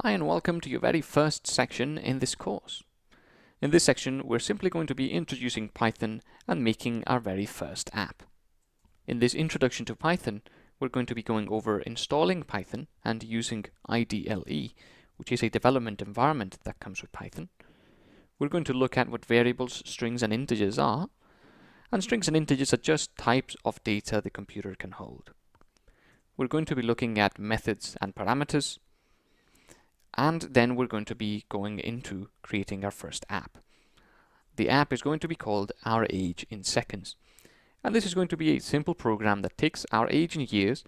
Hi and welcome to your very first section in this course. In this section, we're simply going to be introducing Python and making our very first app. In this introduction to Python, we're going to be going over installing Python and using IDLE, which is a development environment that comes with Python. We're going to look at what variables, strings, and integers are. And strings and integers are just types of data the computer can hold. We're going to be looking at methods and parameters. And then we're going to be going into creating our first app. The app is going to be called Our Age in Seconds. And this is going to be a simple program that takes our age in years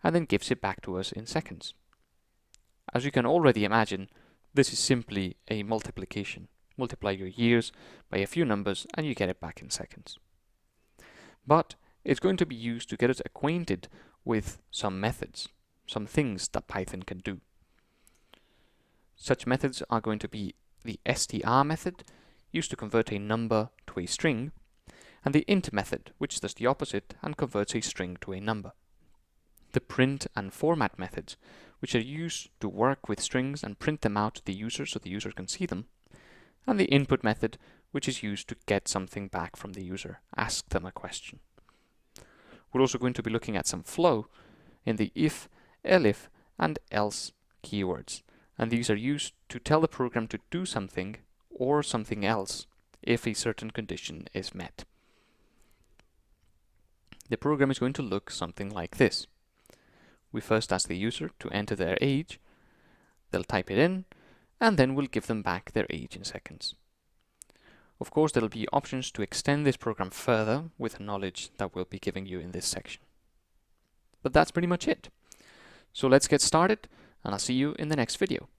and then gives it back to us in seconds. As you can already imagine, this is simply a multiplication. Multiply your years by a few numbers and you get it back in seconds. But it's going to be used to get us acquainted with some methods, some things that Python can do. Such methods are going to be the str method, used to convert a number to a string, and the int method, which does the opposite and converts a string to a number. The print and format methods, which are used to work with strings and print them out to the user so the user can see them, and the input method, which is used to get something back from the user, ask them a question. We're also going to be looking at some flow in the if, elif, and else keywords. And these are used to tell the program to do something or something else if a certain condition is met. The program is going to look something like this. We first ask the user to enter their age, they'll type it in, and then we'll give them back their age in seconds. Of course, there'll be options to extend this program further with the knowledge that we'll be giving you in this section. But that's pretty much it. So let's get started, and I'll see you in the next video.